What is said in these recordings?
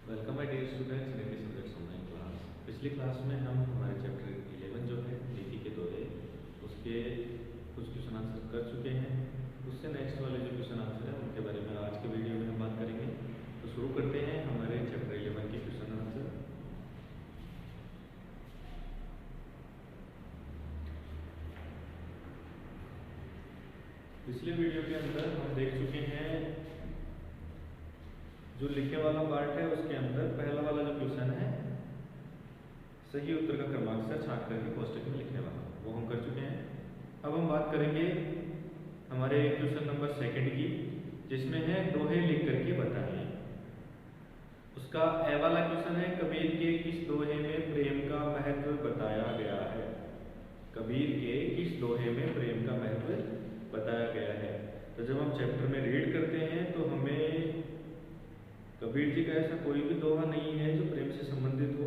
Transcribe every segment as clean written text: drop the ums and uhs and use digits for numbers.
Welcome my dear students in English subjects online class. पिछली class में हम हमारे चैप्टर 11 जो है नीति के दोहे उसके कुछ क्वेश्चन आंसर कर चुके हैं। उससे नेक्स्ट वाले जो क्वेश्चन आंसर है उनके बारे में आज के वीडियो में हम बात करेंगे। तो शुरू करते हैं हमारे चैप्टर 11 के क्वेश्चन आंसर। पिछले वीडियो के अंदर हम देख चुके हैं जो लिखने वाला पार्ट है उसके अंदर पहला वाला जो क्वेश्चन है सही उत्तर का क्रमांक छांट करके कोष्टक में लिखने वाला वो हम कर चुके हैं। अब हम बात करेंगे हमारे क्वेश्चन नंबर सेकंड की, जिसमें है दोहे लिख करके बताइए। उसका ए वाला क्वेश्चन है कबीर के किस दोहे में प्रेम का महत्व बताया गया है। कबीर के किस दोहे में प्रेम का महत्व बताया गया है। तो जब हम चैप्टर में रीड करते हैं तो हमें कबीर जी का ऐसा कोई भी दोहा नहीं है जो प्रेम से संबंधित हो।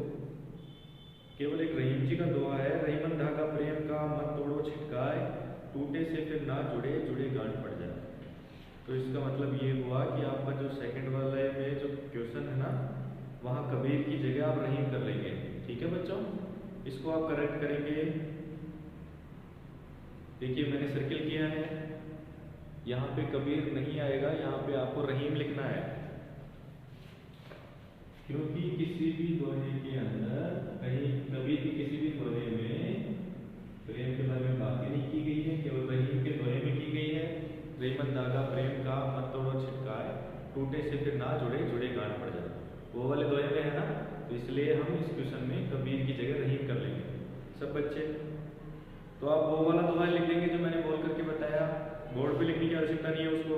केवल एक रहीम जी का दोहा है, रहीमन धागा प्रेम का मत तोड़ो छिटकाए, टूटे से फिर ना जुड़े जुड़े गांठ पड़ जाए। तो इसका मतलब ये हुआ कि आपका जो सेकंड वाले में जो क्वेश्चन है ना वहाँ कबीर की जगह आप रहीम कर लेंगे। ठीक है बच्चों, इसको आप करेक्ट करेंगे। देखिए मैंने सर्किल किया है, यहाँ पे कबीर नहीं आएगा, यहाँ पे आपको रहीम लिखना है, क्योंकि किसी भी दोहे के अंदर कहीं कबीर की किसी भी दोहे में प्रेम के बारे में बात ही नहीं की गई है, केवल रहीम के दोहे में की गई है। रहीमन धागा प्रेम का मत तोड़ो छिटकाए, टूटे से फिर ना जुड़े जुड़े गांठ पड़ जाए, वो वाले दोहे में है ना। तो इसलिए हम इस क्वेश्चन में कबीर की जगह रहीम कर लेंगे सब बच्चे। तो आप वो वाला दोहा लिख देंगे जो मैंने बोल करके बताया, बोर्ड पे लिखने की आवश्यकता नहीं है उसको।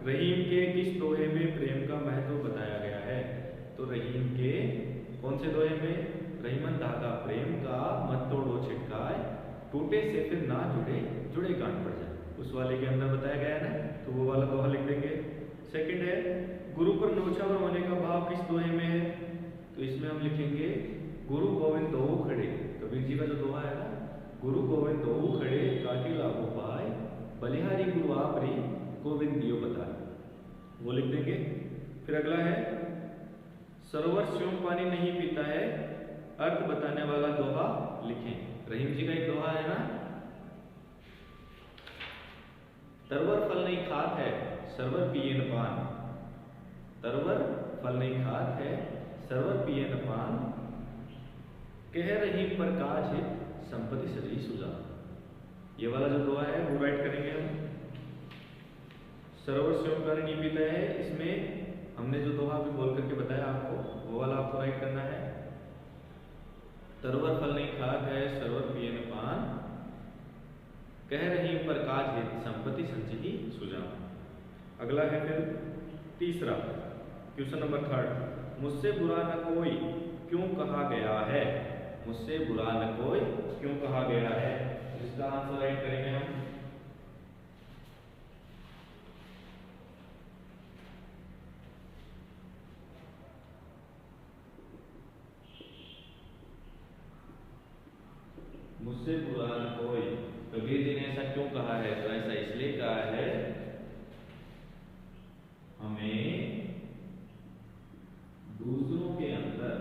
रहीम के किस दोहे में प्रेम का महत्व बताया गया है। तो रहीम के कौन से दोहे में, रहीमन धागा प्रेम का मत तोड़ो छिटकाए, टूटे से फिर ना जुड़े जुड़े गांठ पड़ जाए, उस वाले के अंदर बताया गया है ना। तो वो वाला दोहा लिख देंगे। सेकंड है गुरु पर न्योछावर होने का भाव किस दोहे में है। तो इसमें हम लिखेंगे गुरु गोविंद दो खड़े। कबीर जी का जो दोहा है ना, गुरु गोविंद दो खड़े काटी लागो पाए, बलिहारी गुरु आपरी गोविंद दियो बताए, वो लिख देंगे। फिर अगला है सरोवर स्यों पानी नहीं पीता है, अर्थ बताने वाला दोहा लिखें। रहीम जी का एक दोहा है ना, तरवर फल नहीं खात है सरवर पिए न पान, तरवर फल नहीं खात है सरवर पिए न पान, कह रहीम पर काज है संपत्ति सजी सुजा। ये वाला जो दोहा है वो राइट करेंगे हम। सरोवर स्यों पानी नहीं पीता है, इसमें हमने जो दोहा भी बोल करके बताया आपको वो वाला आपको राइट करना है। तरवर फल नहीं खात है सरवर पिए न पान, कह रही पर काज है संपत्ति संचिति सुजा। अगला है फिर तीसरा क्वेश्चन नंबर थर्ड, मुझसे बुरा न कोई क्यों कहा गया है। मुझसे बुरा न कोई क्यों कहा गया है, इसका आंसर राइट करेंगे हम। मुझसे बुरा न कोई, कबीर जी ने ऐसा क्यों कहा है। तो ऐसा इसलिए कहा है हमें दूसरों के अंदर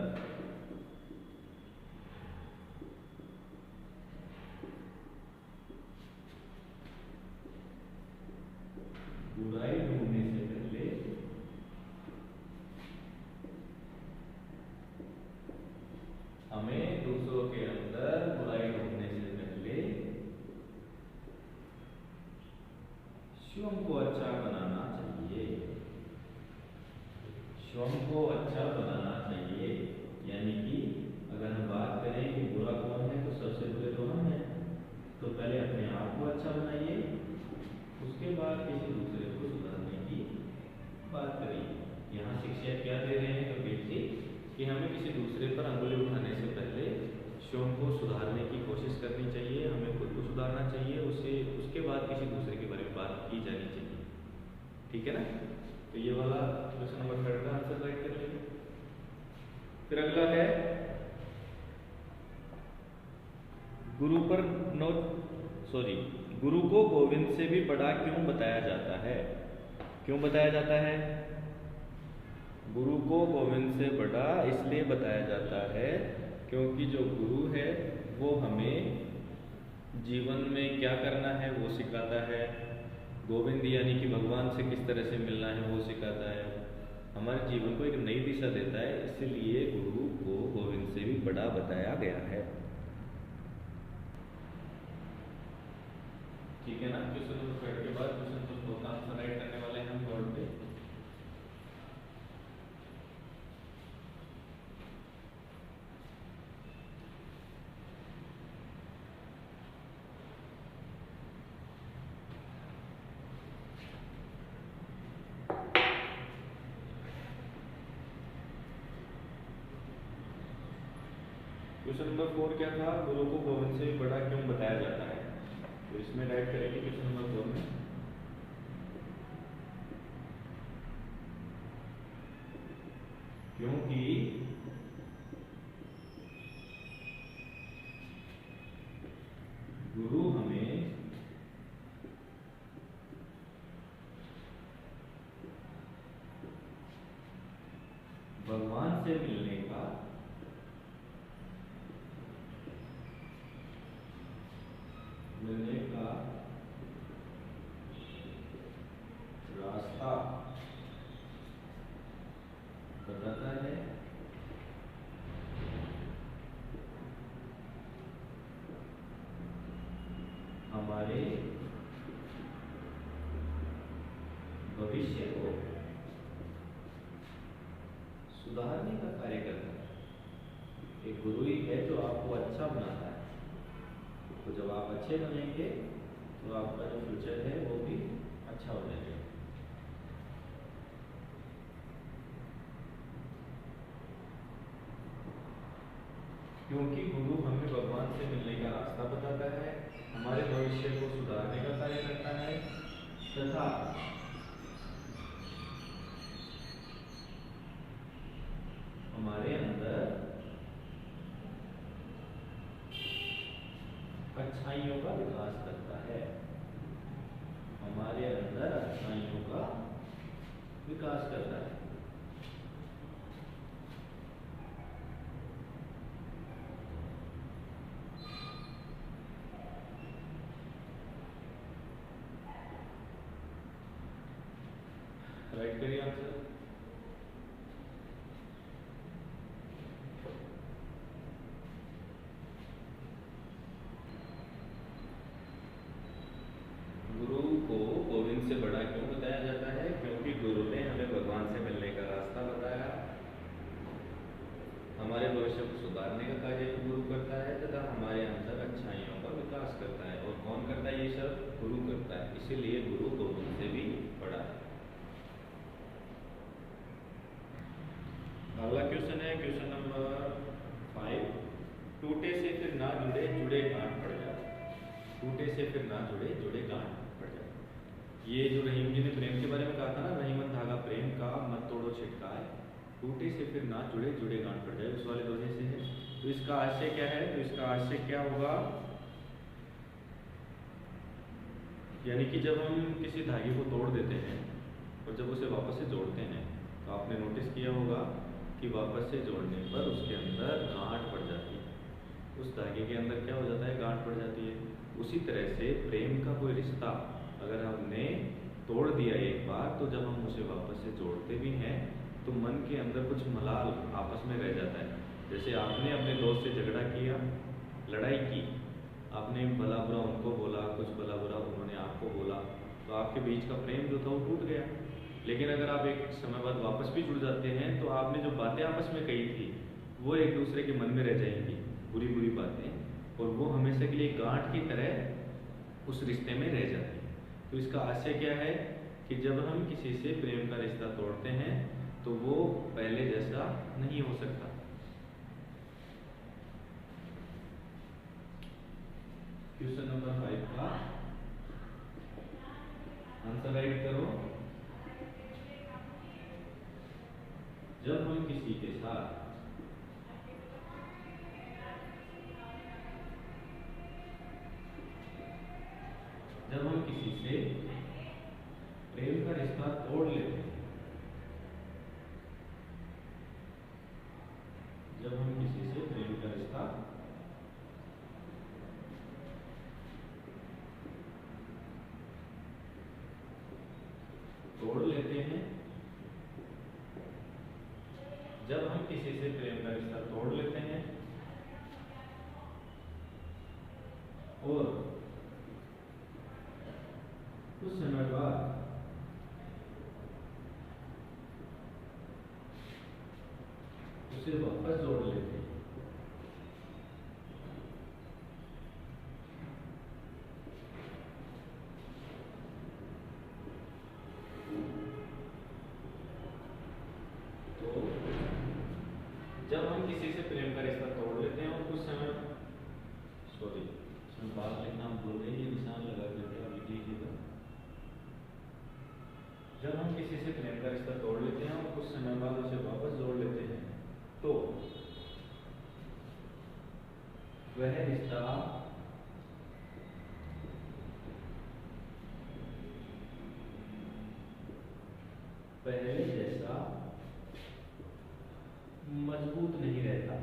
बुराई ढूंढने से पहले हमें दूसरों के अंदर बुराई ढूंढने से पहले स्वयं को अच्छा बनाना चाहिए। स्वयं को अच्छा बनाना चाहिए, यानी कि अगर हम बात करें कि बुरा कौन है तो सबसे बुरे तो हम हैं। तो पहले अपने आप को अच्छा बनाइए, उसके बाद किसी दूसरे को सुधारने की बात करिए। यहाँ शिक्षा क्या दे रहे हैं कबीर जी कि हमें किसी दूसरे पर अंगुली उठाने से पहले स्वयं को सुधारने की कोशिश करनी चाहिए, हमें खुद को सुधारना चाहिए, उसके बाद किसी दूसरे के बारे में बात की जानी चाहिए। ठीक है ना। तो ये वाला क्वेश्चन नंबर थर्ड का आंसर राइट कर लीजिए। फिर अगला है गुरु को गोविंद से भी बड़ा क्यों बताया जाता है। क्यों बताया जाता है। गुरु को गोविंद से बड़ा इसलिए बताया जाता है क्योंकि जो गुरु है वो हमें जीवन में क्या करना है वो सिखाता है। गोविंद यानी कि भगवान से किस तरह से मिलना है वो सिखाता है, हमारे जीवन को एक नई दिशा देता है। इसलिए गुरु को गोविंद से भी बड़ा बताया गया है। ठीक है ना। क्वेश्चन नंबर 5 के बाद क्वेश्चन नंबर 4 का आंसर राइट करने वाले हैं हम बोर्ड पे। क्वेश्चन नंबर 4 क्या था, गुरु को गोविंद से भी बड़ा क्यों बताया जाता है। तो इसमें राइट करेंगे क्वेश्चन नंबर 4 में, क्योंकि गुरु हमें भगवान से मिलने का रास्ता बताता है। हमारे भविष्य को सुधारने का कार्य करता है। एक गुरु ही है जो आपको अच्छा बनाता है। तो जब आप अच्छे बनेंगे तो आपका जो फ्यूचर है वो भी अच्छा हो जाएगा। क्योंकि गुरु हमें भगवान से मिलने का रास्ता बताता है, हमारे भविष्य को सुधारने का कार्य करता है तथा हमारे अंदर अच्छाइयों का विकास करता है। हमारे अंदर अच्छाइयों का विकास करता है। राइट करिए आंसर। गुरु को गोविंद से बड़ा क्यों बताया जाता है, क्योंकि गुरु ने हमें भगवान से मिलने का रास्ता बताया, हमारे भविष्य को सुधारने का कार्य गुरु करता है तथा हमारे अंदर अच्छाइयों का विकास करता है। और कौन करता है ये सब, गुरु करता है। इसीलिए गुरु गोविंद से भी बड़ा है। अगला क्वेश्चन है क्वेश्चन नंबर 5, टूटे से फिर ना जुड़े जुड़े गांठ पड़ जाए। टूटे से फिर ना जुड़े जुड़े गांठ पड़ जाए। ये जो रहीम जी ने प्रेम के बारे में कहा था ना, रहीमन धागा प्रेम का मत तोड़ो छिटकाए, टूटे से फिर ना जुड़े जुड़े गांठ पड़ जाए, उस वाले दोहे से है। तो इसका आशय क्या है, तो इसका आशय क्या होगा, यानी कि जब हम किसी धागे को तोड़ देते हैं और जब उसे वापस से जोड़ते हैं तो आपने नोटिस किया होगा कि वापस से जोड़ने पर उसके अंदर गांठ पड़ जाती है। उस धागे के अंदर क्या हो जाता है, गांठ पड़ जाती है। उसी तरह से प्रेम का कोई रिश्ता अगर हमने तोड़ दिया एक बार, तो जब हम उसे वापस से जोड़ते भी हैं तो मन के अंदर कुछ मलाल आपस में रह जाता है। जैसे आपने अपने दोस्त से झगड़ा किया, लड़ाई की, आपने भला बुरा उनको बोला, कुछ भला बुरा उन्होंने आपको बोला, तो आपके बीच का प्रेम जो था वो टूट गया। लेकिन अगर आप एक समय बाद वापस भी जुड़ जाते हैं तो आपने जो बातें आपस में कही थी वो एक दूसरे के मन में रह जाएंगी, बुरी बुरी बातें, और वो हमेशा के लिए गांठ की तरह उस रिश्ते में रह जाती है। तो इसका आशय क्या है कि जब हम किसी से प्रेम का रिश्ता तोड़ते हैं तो वो पहले जैसा नहीं हो सकता। क्वेश्चन नंबर 5 का आंसर राइट करो। जब हम किसी के साथ प्रेम का रिश्ता तोड़ लेते हैं जब हम किसी से प्रेम का रिश्ता तोड़ लेते हैं, जब हम किसी से प्रेम का रिश्ता तोड़ लेते हैं और कुछ समय बाद उसे वापस जोड़ लेते हैं, तो जब हम किसी से प्रेम का रिश्ता तोड़ लेते हैं और कुछ समय इसमें बात लिखना हम भूल गए, ये निशान लगा करके आप लिख लीजिएगा। जब हम किसी से प्रेम का रिश्ता तोड़ लेते हैं और कुछ समय बाद उसे वापस जोड़ लेते हैं तो वह रिश्ता पहले जैसा मजबूत नहीं रहता।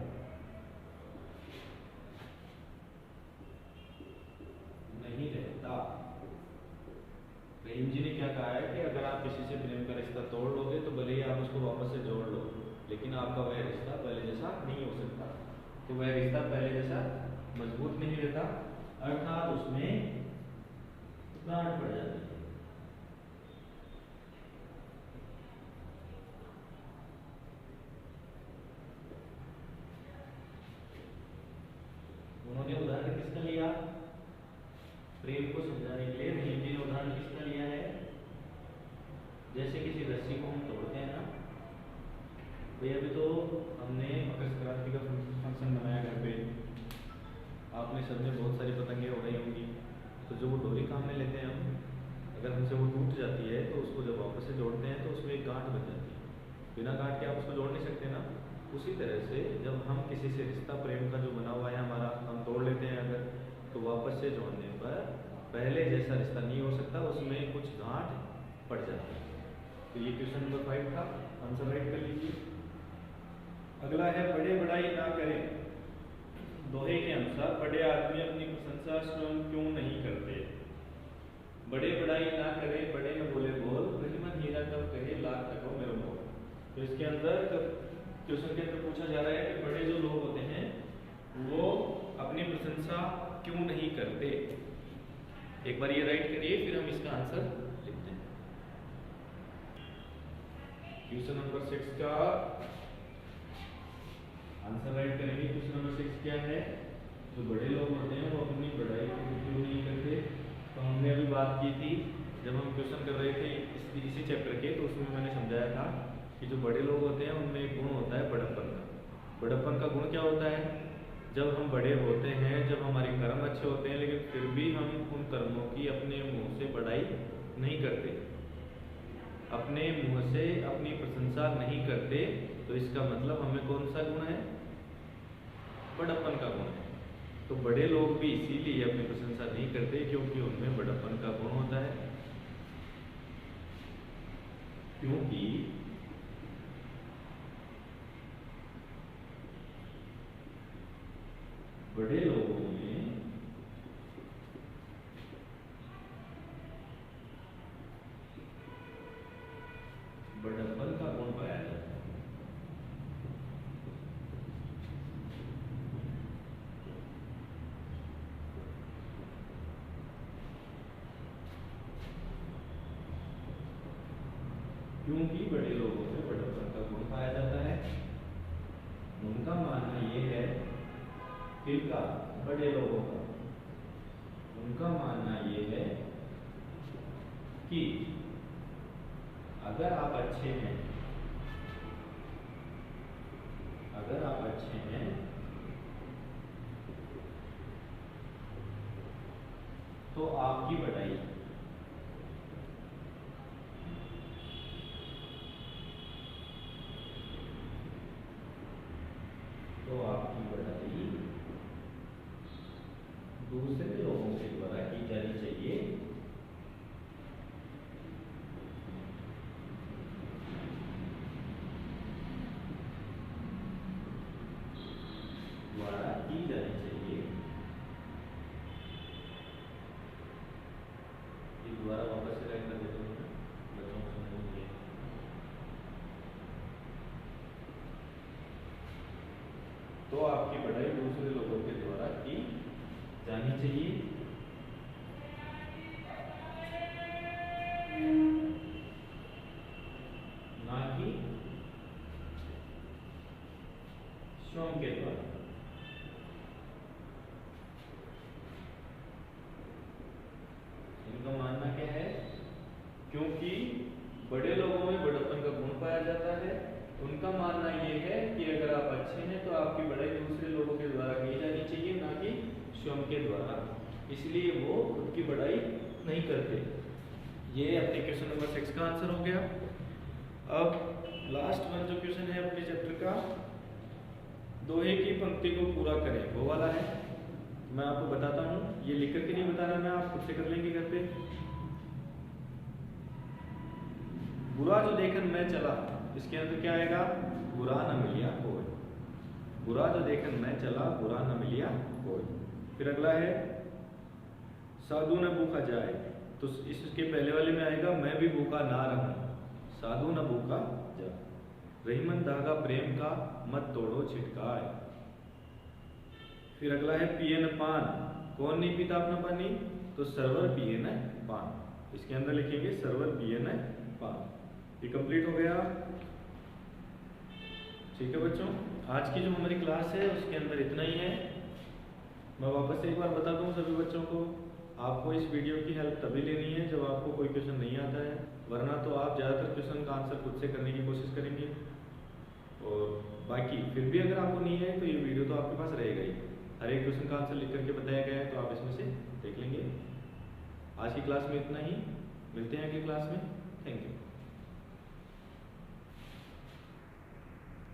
रहीम जी ने क्या कहा है कि अगर आप किसी से प्रेम का रिश्ता तोड़ लोगे तो भले ही आप उसको वापस से जोड़ लो, लेकिन आपका वह रिश्ता पहले जैसा नहीं हो सकता। तो वह रिश्ता पहले जैसा मजबूत नहीं रहता, अर्थात उसमें गांठ पड़ जाती है। उन्होंने उदाहरण किसका लिया? प्रेम को समझाने के लिए रहीम जी ने उदाहरण किसका लिया है? जैसे किसी रस्सी को हम तोड़ते हैं ना, भाई अभी तो हमने मकर संक्रांति का फंक्शन मनाया घर पे, आपने सबने बहुत सारी पतंगें उड़ाई होंगी, तो जो वो डोरी काम में लेते हैं हम, अगर हमसे वो टूट जाती है तो उसको जब वापस से जोड़ते हैं तो उसमें एक गांठ बन जाती है, बिना गांठ के आप उसको जोड़ नहीं सकते ना। उसी तरह से जब हम किसी से रिश्ता प्रेम का जो बना हुआ है हमारा हम तोड़ लेते हैं अगर, तो वापस से जोड़ने पर पहले जैसा रिश्ता नहीं हो सकता, उसमें कुछ गांठ पड़ जाती है। तो ये क्वेश्चन नंबर 5 था, आंसर राइट कर लीजिए। अगला है बड़े बड़ाई ना करें। दोहे के अनुसार बड़े आदमी अपनी प्रशंसा स्वयं क्यों नहीं करते? बड़े बड़ाई ना करे, बड़े न बोले बोल, रहीमन हीरा कब कहे लाख टको मेरे बोल। तो इसके अंदर क्वेश्चन के अंदर पूछा जा रहा है कि बड़े जो लोग होते हैं वो अपनी प्रशंसा क्यों नहीं करते। एक बार ये राइट करिए, फिर हम इसका आंसर लिखते हैं। क्वेश्चन नंबर 6 का आंसर राइट करेंगे। क्वेश्चन नंबर 6 क्या है? जो बड़े लोग होते हैं वो अपनी बड़ाई क्यों नहीं करते? तो हमने अभी बात की थी जब हम क्वेश्चन कर रहे थे इसी चैप्टर के, तो उसमें मैंने समझाया था कि जो बड़े लोग होते हैं उनमें एक गुण होता है बड़प्पन का। बड़प्पन का गुण क्या होता है? जब हम बड़े होते हैं, जब हमारे कर्म अच्छे होते हैं, लेकिन फिर भी हम उन कर्मों की अपने मुंह से बड़ाई नहीं करते, अपने मुंह से अपनी प्रशंसा नहीं करते, तो इसका मतलब हमें कौन सा गुण है? बड़प्पन का गुण है। तो बड़े लोग भी इसीलिए अपनी प्रशंसा नहीं करते क्योंकि उनमें बड़प्पन का गुण होता है। क्योंकि बड़े लोगों में बड़प्पन का गुण पाया जाता है। क्योंकि बड़े लोगों में बड़प्पन का गुण पाया जाता है। उनका मानना यह है, किनका? बड़े लोगों का। उनका मानना यह है कि अगर आप अच्छे हैं, अगर आप अच्छे हैं तो आपकी बड़ाई दूसरे लोगों के द्वारा की जानी चाहिए। द्वारा की जानी चाहिए। ये द्वारा वापस से कर देता हूँ बच्चों को समझ नहीं है। तो आपकी पढ़ाई दूसरे लोगों के द्वारा की जानी चाहिए। ना कि स्वयं के द्वारा। इनका मानना क्या है, क्योंकि बड़े लोगों में बड़प्पन का गुण पाया जाता है, उनका मानना ये है कि अगर आप अच्छे हैं तो आपकी पढ़ाई दूसरे लोगों के द्वारा की जानी चाहिए, ना कि स्वयं के द्वारा। इसलिए वो खुद की पढ़ाई नहीं करते। ये अपने क्वेश्चन नंबर 6 का आंसर हो गया। अब लास्ट वन जो क्वेश्चन है अपने चैप्टर का, दोहे की पंक्ति को पूरा करें, वो वाला है। मैं आपको बताता हूँ, ये लिख करके नहीं बता रहा मैं, आप खुद से कर लेंगे घर पे। बुरा जो देखन मैं चला, इसके अंदर क्या आएगा, बुरा न मिलिया कोई। बुरा जो देखन मैं चला, बुरा न मिलिया कोई। फिर अगला है साधु न भूखा जाए, तो इसके पहले वाले में आएगा मैं भी भूखा ना रहूं, साधु न भूखा जाए। रहीमन धागा प्रेम का मत तोड़ो छिटकाए। फिर अगला है पिए न पान, कौन नहीं पीता अपना पानी, तो सरवर पिए न पान। इसके अंदर लिखेंगे सरवर पिए न पान। ये कंप्लीट हो गया। ठीक है बच्चों, आज की जो हमारी क्लास है उसके अंदर इतना ही है। मैं वापस से एक बार बता दूं सभी बच्चों को, आपको इस वीडियो की हेल्प तभी लेनी है जब आपको कोई क्वेश्चन नहीं आता है, वरना तो आप ज़्यादातर क्वेश्चन का आंसर खुद से करने की कोशिश करेंगे। और बाकी फिर भी अगर आपको नहीं है तो ये वीडियो तो आपके पास रहेगा ही। हर एक क्वेश्चन का आंसर लिख करके बताया गया है, तो आप इसमें से देख लेंगे। आज की क्लास में इतना ही, मिलते हैं अगली क्लास में। Thank you.